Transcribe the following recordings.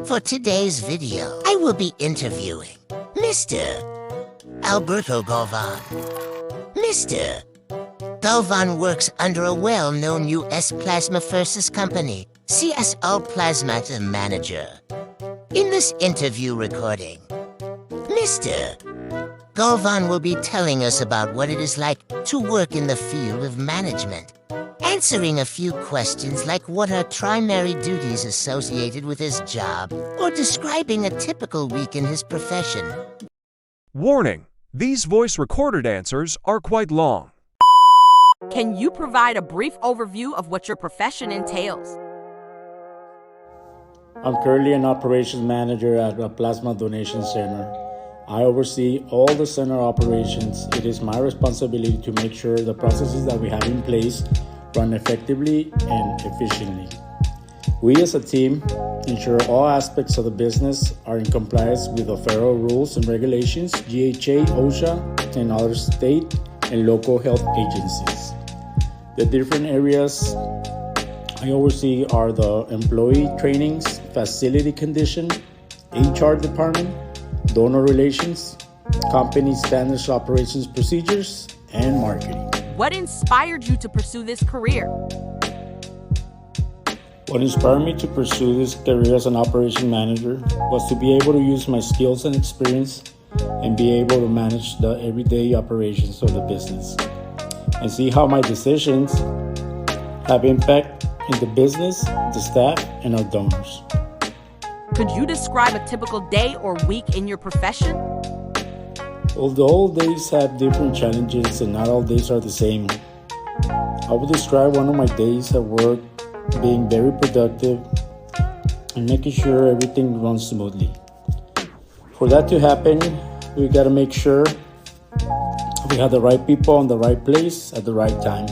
For today's video, I will be interviewing Mr. Alberto Galvan. Mr. Galvan works under a well-known U.S. plasma pharmaceutical company, CSO Plasma Manager. In this interview recording, Mr. Galvan will be telling us about what it is like to work in the field of management, answering a few questions like what are primary duties associated with his job, or describing a typical week in his profession. Warning: these voice-recorded answers are quite long. Can you provide a brief overview of what your profession entails? I'm currently an operations manager at a plasma donation center. I oversee all the center operations. It is my responsibility to make sure the processes that we have in place run effectively and efficiently. We as a team ensure all aspects of the business are in compliance with the federal rules and regulations, GHA, OSHA, and other state and local health agencies. The different areas I oversee are the employee trainings, facility condition, HR department, donor relations, company standards operations procedures, and marketing. What inspired you to pursue this career? What inspired me to pursue this career as an operations manager was to be able to use my skills and experience and be able to manage the everyday operations of the business and see how my decisions have impact in the business, the staff, and our donors. Could you describe a typical day or week in your profession? Although all days have different challenges and not all days are the same, I would describe one of my days at work being very productive and making sure everything runs smoothly. For that to happen, we got to make sure we have the right people in the right place at the right time.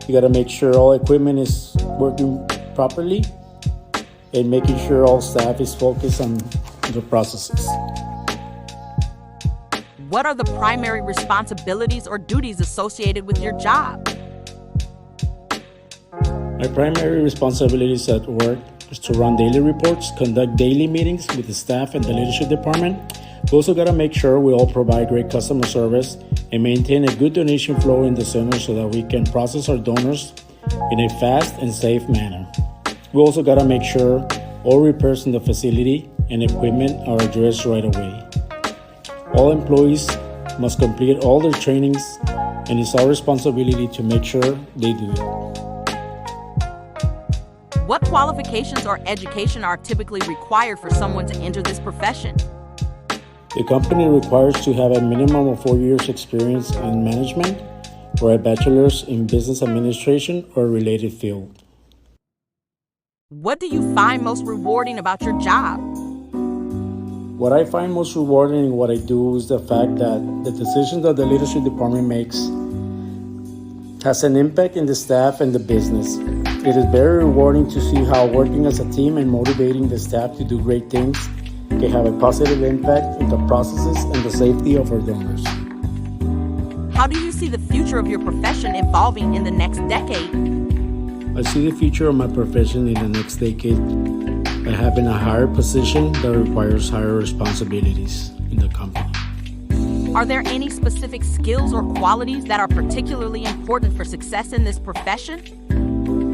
You got to make sure all equipment is working properly and making sure all staff is focused on the processes. What are the primary responsibilities or duties associated with your job? My primary responsibilities at work is to run daily reports, conduct daily meetings with the staff and the leadership department. We also got to make sure we all provide great customer service and maintain a good donation flow in the center so that we can process our donors in a fast and safe manner. We also got to make sure all repairs in the facility and equipment are addressed right away. All employees must complete all their trainings, and it's our responsibility to make sure they do it. What qualifications or education are typically required for someone to enter this profession? The company requires to have a minimum of 4 years experience in management or a bachelor's in business administration or a related field. What do you find most rewarding about your job? What I find most rewarding in what I do is the fact that the decisions that the leadership department makes has an impact in the staff and the business. It is very rewarding to see how working as a team and motivating the staff to do great things can have a positive impact in the processes and the safety of our donors. How do you see the future of your profession evolving in the next decade? I see the future of my profession in the next decade by having a higher position that requires higher responsibilities in the company. Are there any specific skills or qualities that are particularly important for success in this profession?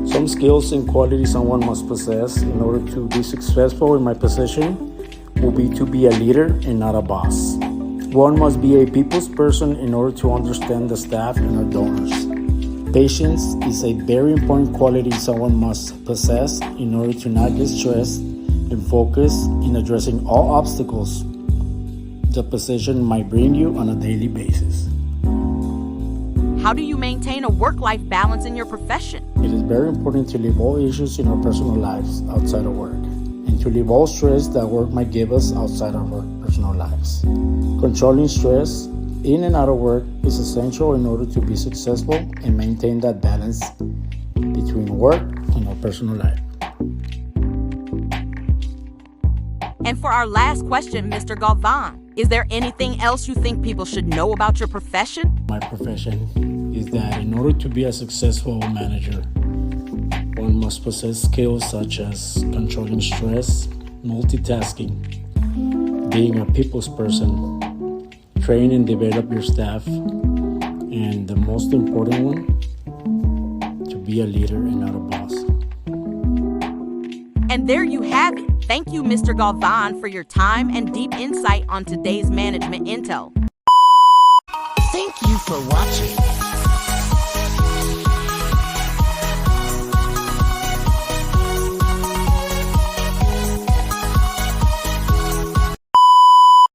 Some skills and qualities someone must possess in order to be successful in my position will be to be a leader and not a boss. One must be a people's person in order to understand the staff and our donors. Patience is a very important quality someone must possess in order to not get stressed and focus in addressing all obstacles the position might bring you on a daily basis. How do you maintain a work-life balance in your profession? It is very important to leave all issues in our personal lives outside of work, and to leave all stress that work might give us outside of our personal lives. Controlling stress in and out of work is essential in order to be successful and maintain that balance between work and our personal life. And for our last question, Mr. Galvan, is there anything else you think people should know about your profession? My profession is that in order to be a successful manager, one must possess skills such as controlling stress, multitasking, being a people's person, train and develop your staff, and the most important one, to be a leader and not a boss. And there you have it. Thank you, Mr. Galvan, for your time and deep insight on today's management intel. Thank you for watching.